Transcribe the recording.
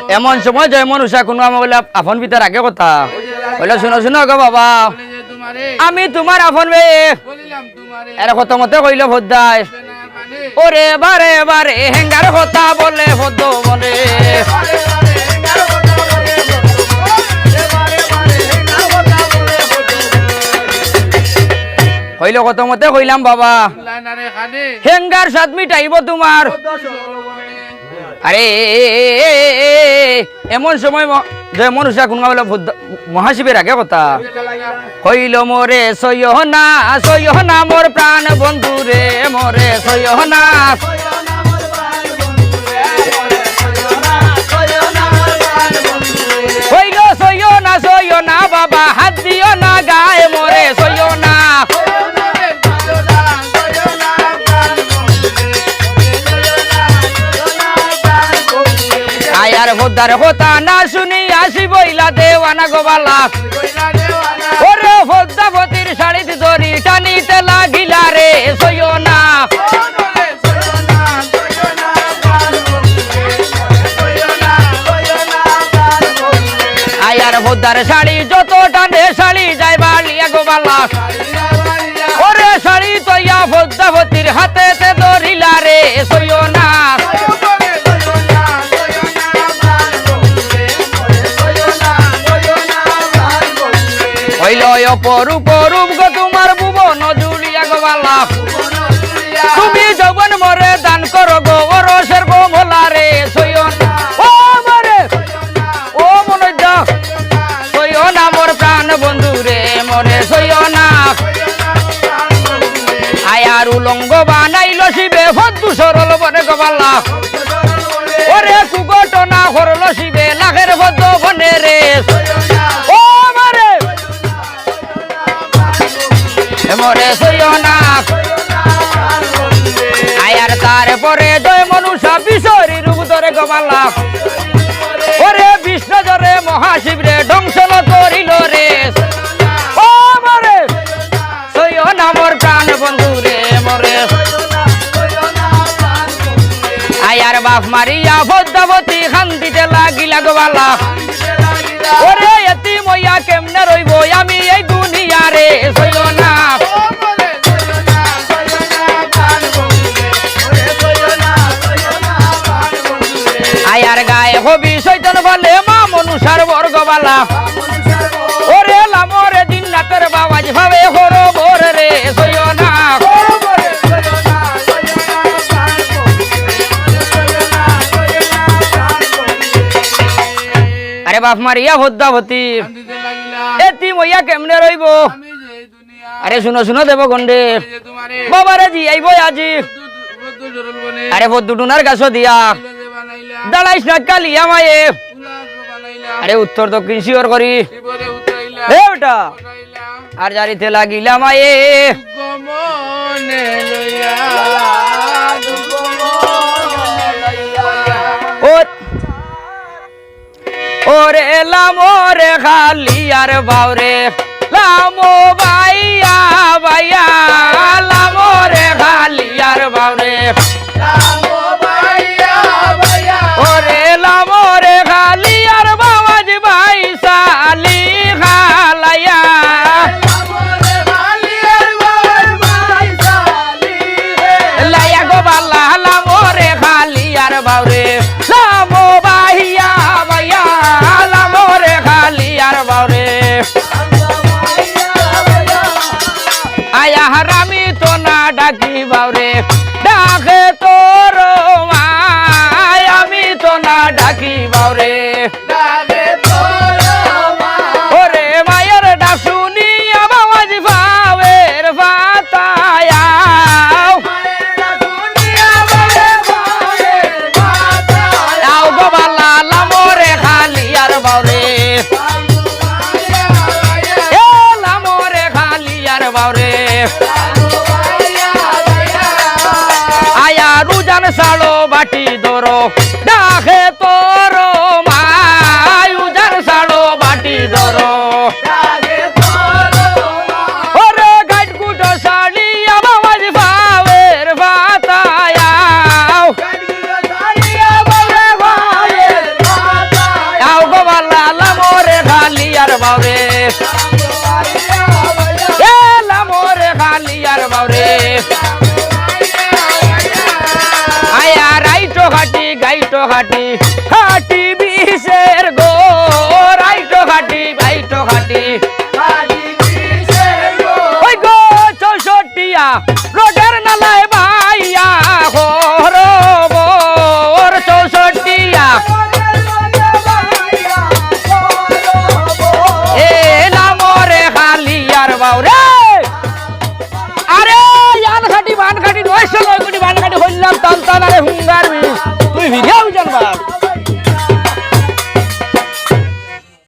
এমন সময় জয় মনুষা কোনো আমার বলে আপন পিতার আগে কথা বলে শুনো শুনো গো বাবা আমি তোমার আপন মেয়ে এর কথা মতে কইল ভদ্দায় ওরে বারে বারে হেঙ্গার কথা বলে ভদ্দ বলে হইল কত মতে কইলাম বাবা হেঙ্গার সাত মিটাইব তোমার আরে এমন সময় যে মনুষ্য কোন মহাশিবের আগে কথা হইল মোরে সয়না মোর প্রাণ বন্ধু রে মোরে সয়না হইল সয়না বাবা হাত দিও না গায়ে মোরে সয়না আয়ার ভোদার কথা না শুনি আসি বইলা দেওয়ানা গোবালা ওরে ভদ্রাবতীর শাড়িতে দড়ি টানিতে লাগিলা রে সয়না আয়ার ভোদার শাড়ি যত টানে শাড়ি যায় বালিয়া গোবালা ওরে শাড়ি তৈয়া ভদ্রাবতীর হাতেতে ধরিলা রে সয়না হইল অপরূপ গো তোমার ভুবন জুলিয়া গোবালা তুমি যৌবন মরে দান করো গো ওরসের গো ভোলা রে সয়না ও মরে ও মনজা সয়না মোর প্রাণ বন্ধু রে মরে সয়না আয়ার উলঙ্গ বানাইল শিবে ভদ্দু সরল বনে গোবালা ওরে কুগটনা করল শিবে লাখের ভদ্দ বনে রে ও মরে মরে সয়না আয়ার তারপরে জয় মনুষা বিশরী রূপ ধরে গোবালা ওরে বিষ্ণু জরে মহাশিব রে ধ্বংসল করিল রে ও মরে সয়না মোর প্রাণ বন্ধু রে মরে আয়ার বাপ মারিয়া ভদ্রাবতী খান্দিতে লাগিলা গোবালা ওরে এতি মইয়া কেমনে রইব আমি এই দুনিয়া রে সয়না আয়ার গায়ে হবি শৈতান বলে মা মনুষার বর্গবালা ওরে লামরে দিন রাতের বাবাজ ভাবে হরো ভোর রে সয়না আরে বাপ মারিয়া ভদ্রাবতী এতি মইয়া কেমনে রইব আরে শুনো শুনো দেব গন্ডে বাবারে জি আইব আজি আরে ভদ্দুটুনার গাছ দিয়া দাঁড়াইস না কালিয়া মায়ে আরে উত্তর দক্ষিণ শিওর করি হে বেটা আর জারিতে লাগিলা মায়ে ওরে লামরে খালি আর বাউরে লামো বাইয়া বাইয়া লামরে খালি আর বাউরে ওরে লামরে খালি আর বাবাজ ভাই সালি খালাইয়া লাইয়া গোবালা লামরে খালি আর বাউরে লামো বাইয়া বাইয়া লামরে খালি আর বাউরে আয়া হারামি তো না ডাকি বাউরে ডাকে তোর মায় আমি তো না ডাকি বাউরে ওরে মায়ের ডাক শুনিয়া বাবাজ ভাবের ভাতায়া আও গোবালা লামরে খালি আর বাউরে এ লামরে খালি আর বাউরে আয়া রুজান সালো বাটি ধরো ডাকে তোর মায় উজান সালো বাটি ধরো ওরে গাইড কুটো শাড়িয়া বাবাজ ভাবের ভাতায়া মাটি